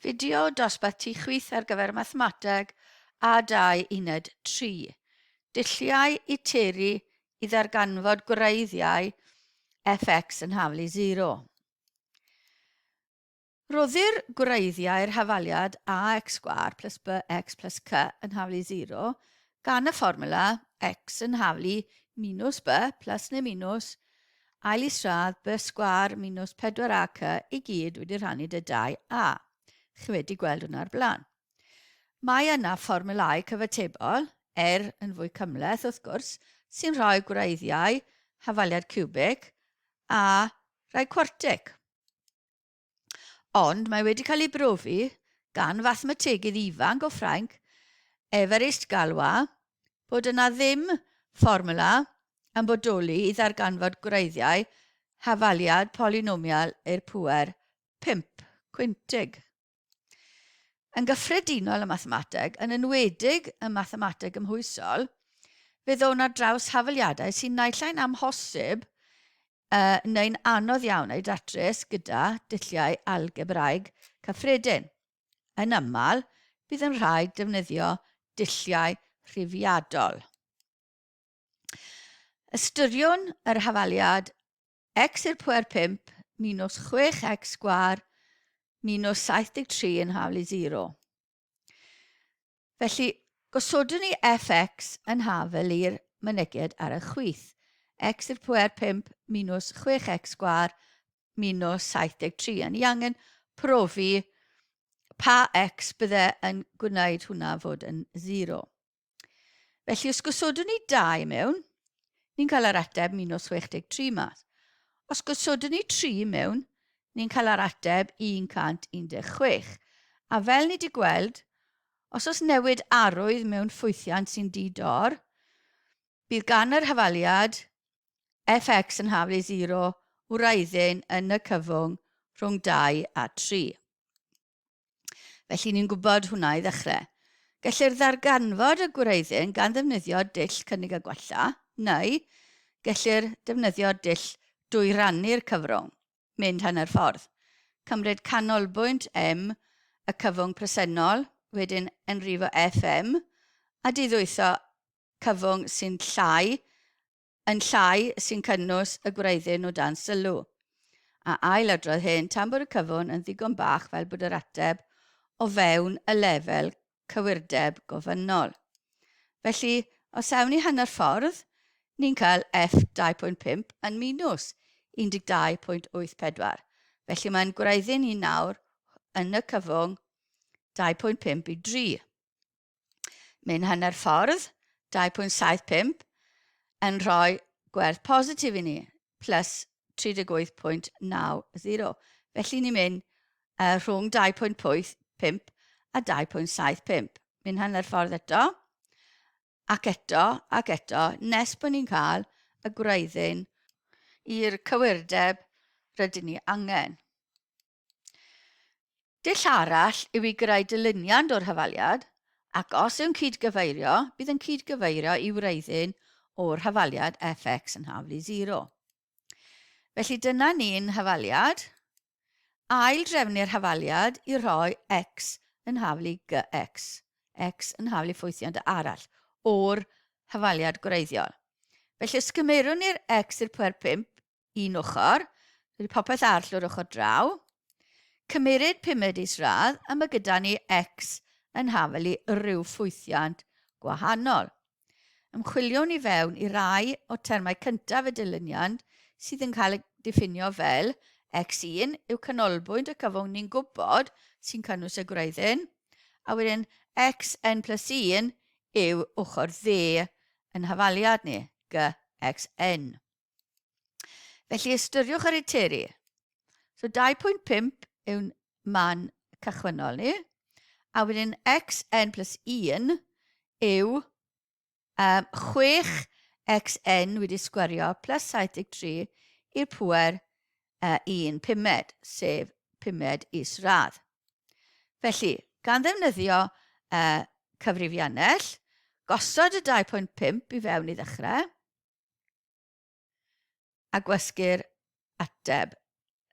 Fideo dosbarth tu chwith ar gyfer mathemateg A2 uned 3. Dulliau Iteru i ddarganfod gwreiddiau fx yn haflu 0. Roddir gwreiddiau'r hafaliad ax² plus bx plus c yn haflu 0 gan y fformwla x yn haflu minus b plus neu minus ail isradd b² minus 4ac i gyd wedi rhannu dy 2a. Chi wedi gweld hwnna ar blaen. Mae yna fformwlau cyfatebol, yn fwy cymhleth wrth gwrs, sy'n rhoi gwreiddiau hafaliad cubic a rhai cwartig. Ond mae wedi cael ei brofi gan fathemategydd ifanc o Ffrainc, Evarist Galois, bod yna ddim fformwla yn bodoli i ddarganfod gwreiddiau hafaliad polynomial i'r pŵer 5 cwintig. Yn gyffredinol y mathemateg, yn enwedig y mathemateg ymhwysol, fe ddown ar draws hafaliadau sy'n naillai'n amhosib neu'n anodd iawn eu datrys gyda dulliau algebraig cyffredin. Yn aml, bydd yn rhaid defnyddio dulliau rhifiadol. Ystyriwn yr hafaliad x i'r pŵer 5 minus 6x² minus 73 yn haflu 0. Felly, gosodwn ni fx yn hafel i'r mynegiad ar y chwith. X i'r pŵer 5 minus 6x² minus 73. Ni angen profi pa x bydde yn gwneud hwnna fod yn 0. Felly, os gosodwn ni 2 mewn, ni'n cael yr ateb minus 63 mas. Os gosodwn ni 3 mewn, ni'n cael yr ateb 116. A fel ni wedi gweld, os oes newid arwydd mewn ffwythiant sy'n di-dor, bydd gan yr hafaliad fx yn haflu 0 wraiddyn yn y cyfwng rhwng 2 a 3. Felly ni'n gwybod hwnna i ddechrau. Gellir ddarganfod y gwreiddyn gan ddefnyddio dull cynnig a gwella, neu gellir defnyddio dull dwy rannu'r cyfrwng, mynd hanner ffordd. Cymryd canolbwynt m, y cyfwng presennol, wedyn yn rifo fm, a diddwytho cyfwng sy'n llai sy'n cynnwys y gwreiddyn o dan sylw. A ail adrodd hyn tan bod y cyfwng yn ddigon bach fel bod yr ateb o fewn y lefel cywirdeb gofynol. Felly, os awn ni hanner ffordd, ni'n cael f2.5 yn minus 12.84. Felly mae'n gwreiddyn ni nawr yn y cyfwng 2.5 i 3. Mynd hanner ffordd, 2.75 yn rhoi gwerth positif i ni, plus 38.90. Felly ni'n mynd rhwng 2.5 a 2.75. Mynd hanner ffordd eto, ac eto, nes bod ni'n cael y gwreiddyn i'r cywirdeb rydyn ni angen. Dull arall yw i greu dyluniad o'r hafaliad, ac os yw'n cydgyfeirio, bydd yn cydgyfeirio i wreiddyn o'r hafaliad fx yn haflu 0. Felly dyna ni'n hafaliad. Ail drefnu'r hafaliad i roi x yn haflu gx. X yn haflu ffwythiant arall o'r hafaliad gwreiddiol. Felly ysgymerwn ni'r x i'r pŵer 5 un ochr, wedi popeth arall o'r ochr draw, cymeryd 5 isradd, a mae gyda ni x yn hafel i ryw ffwythiant gwahanol. Ymchwiliwn ni fewn i rai o termau cyntaf y dyluniad sydd yn cael ei diffinio fel x1 yw canolbwynt y cyfwng ni'n gwybod sy'n cynnwys y gwreiddyn, a wedyn xn plus 1 yw ochr dde yn hafaliad ni, gxn. Felly ystyriwch yr Iteru. So 2.5 yw'n man cychwynnol ni, a wedyn xn plus 1 yw 6xn wedi sgwario plus 73 i'r pŵer 1/5, sef 5 isradd. Felly, gan ddefnyddio cyfrifiannell, gosod y 2.5 i fewn i ddechrau, a gwasgu'r ateb.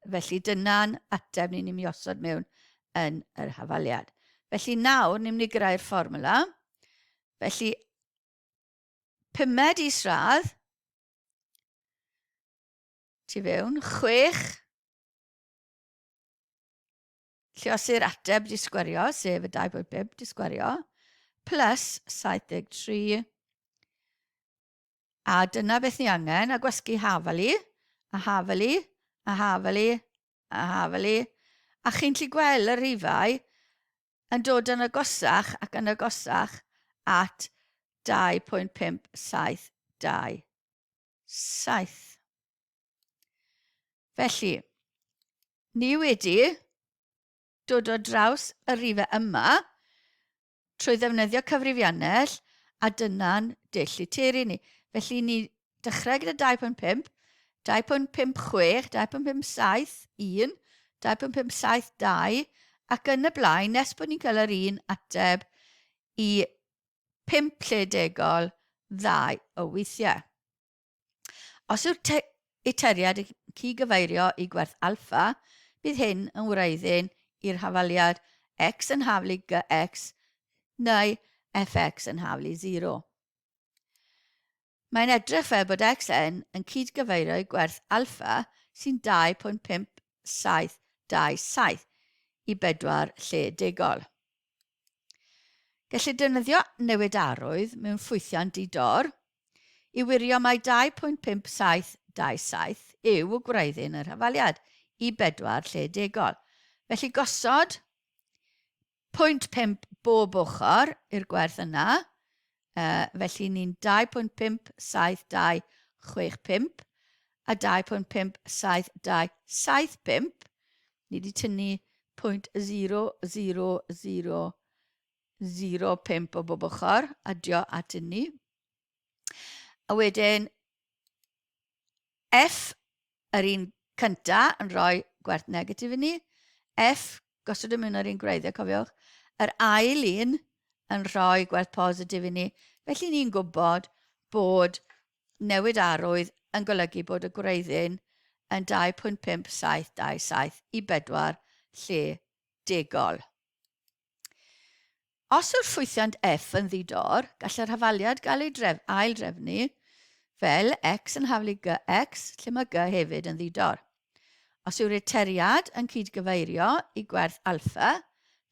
Felly dyna'n ateb ni'n ymosod mewn yn yr hafaliad. Felly nawr, ni'n mynd i greu'r fformula. Felly, 5 isradd, tu fewn, 6, lle os yw'r ateb di sgwario, sef y 2.5 di sgwario, plus 73, a dyna beth ni angen, a gwasgu hafalu, a hafalu, a hafalu, a hafalu, a chi'n gallu gweld y rhifau yn dod yn agosach ac yn agosach at 2.572. Felly, ni wedi dod o draws y rhifau yma trwy ddefnyddio cyfrifiannell a dyna'n dull literi ni. Felly, ni dechrau gyda 2.5, 2.56, 2.57, 1, 2.572, ac yn y blaen, nes bod ni'n cael yr un ateb i 5 lledegol 2 o weithiau. Os yw'r iteriad yn cygyfeirio i gwerth alffa, bydd hyn yn wreiddyn i'r hafaliad x yn haflu gx neu fx yn haflu 0. Mae'n edrych fel bod xn yn cydgyfeirio i gwerth alffa sy'n 2.5727 i 4 lledegol. Gellir defnyddio newidarwydd mewn ffwythiant di-dor i wirio mai 2.5727 yw y gwreiddyn yr hafaliad i 4 lledegol. Felly gosod 0.5 bob ochr i'r gwerth yna. Felly ni'n 2.57265 a 2.57275. Ni wedi tynnu 0.00005 o bob ochr, adio at hynny. A wedyn, F, yr un cynta, yn rhoi gwerth negatif i ni. F, gosod y mewn ar un gwreiddiau, cofiwch. Yr ail un yn rhoi gwerth positif i ni. Felly ni'n gwybod bod newidarwydd yn golygu bod y gwreiddyn yn 2.5727 i 4 lledegol. Os yw'r ffwythiant F yn ddidor, gall yr hafaliad gael ei aildrefnu fel x yn haflu gx, lle mae g hefyd yn ddidor. Os yw'r iteriad yn cydgyfeirio i gwerth alffa,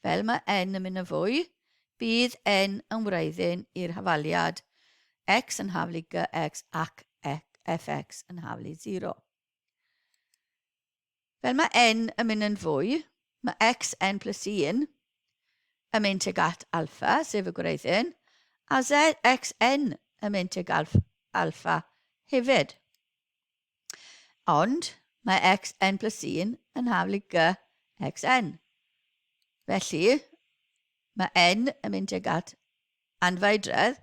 fel mae n yn mynd yn fwy, bydd n yn wreiddyn i'r hafaliad x yn haflu gx ac fx yn haflu 0. Fel mae n yn mynd yn fwy, mae xn plus 1 yn mynd tuag at alffa, sef y gwreiddyn, a xn yn mynd tuag alffa hefyd. Ond mae xn plus 1 yn haflu gxn. Felly, mae n yn mynd tuag at anfeidredd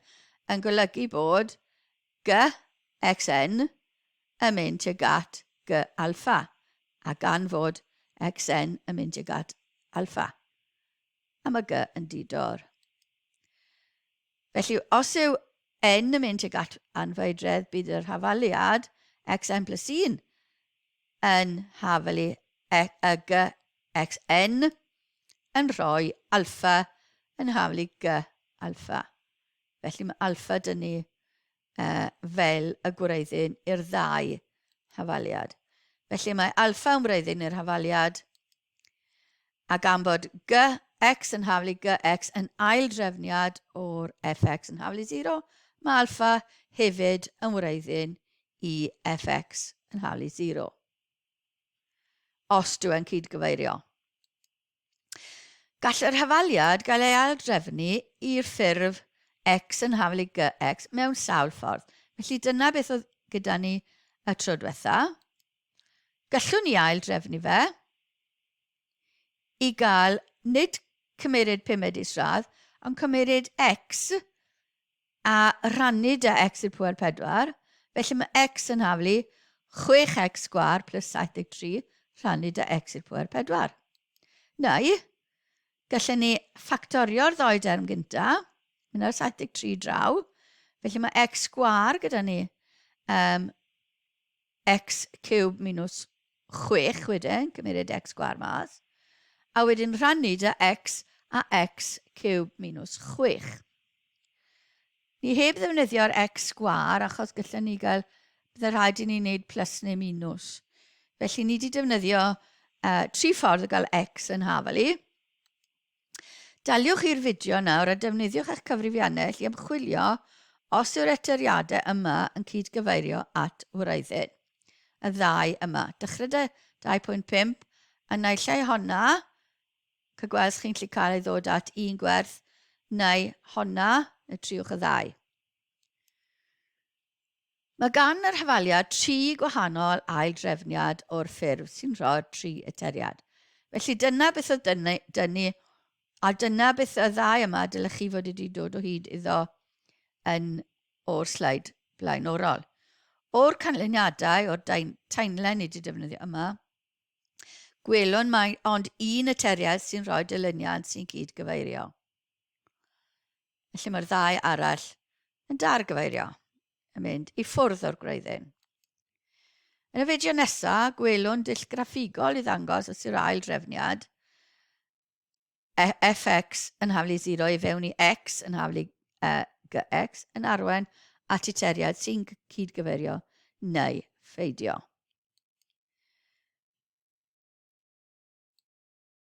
yn golygu bod gxn yn mynd tuag at g alffa, a gan fod xn yn mynd tuag at alffa. A mae g yn didor. Felly, os yw n yn mynd tuag at anfeidredd, bydd yr hafaliad xn plus 1 yn haflu gxn yn rhoi alffa yn haflu g alffa. Felly mae alffa dyn ni fel y gwreiddyn i'r ddau hafaliad. Felly mae alffa yn wreiddyn i'r hafaliad, a gan bod gx yn haflu gx yn aildrefniad o'r fx yn haflu 0, mae alffa hefyd yn wreiddyn i fx yn haflu 0. Os dwi'n cydgyfeirio. Gall yr hafaliad gael ei aildrefnu i'r ffurf x yn haflu gx mewn sawl ffordd. Felly dyna beth oedd gyda ni y tro diwetha. Gallwn ni aildrefnu fe i gael nid cymeryd 5 isradd, ond cymeryd x a rhannu dy x i'r pŵer 4. Felly mae x yn haflu 6x sgwar plus 73 rhannu dy x i'r pŵer 4. Neu, gallwn ni ffactorio'r ddoi derm gyntaf, mynd ar 73 draw. Felly mae x sgwar gyda ni x cube minus 6 wedyn, cymeryd x sgwar mas. a wedyn rhannu dy x a x cube minus 6. Ni heb ddefnyddio'r x sgwar achos gallwn ni gael, bydde rhaid i ni wneud plus neu minus. Felly ni wedi defnyddio 3 ffordd o gael x yn hafel i. Daliwch i'r fideo nawr a defnyddiwch eich cyfrifiannau i ymchwilio os yw'r etyriadau yma yn cydgyfeirio at wreiddyn. Y ddau yma. Dechrau 2.5 a naill ai honna, cygweld chi'n gallu cael ei ddod at 1 gwerth, neu honna, neu triwch y ddau. Mae gan yr hafaliad 3 gwahanol aildrefniad o'r ffurf sy'n rhoi'r 3 etyriad. Felly dyna beth o dynnu, a dyna beth y ddau yma dylech chi fod wedi dod o hyd iddo o'r sleid blaenorol. O'r canlyniadau, o'r timeline ni wedi defnyddio yma, gwelwn mae ond un etyriad sy'n rhoi dyluniad sy'n cydgyfeirio. Felly mae'r ddau arall yn dargyfeirio, yn mynd i ffwrdd o'r gwreiddyn. Yn y fideo nesaf, gwelwn dull graffigol i ddangos os yw'r ail drefniad fx yn haflu 0 i fewn i x yn haflu gx yn arwain at etyriad sy'n cydgyfeirio neu pheidio.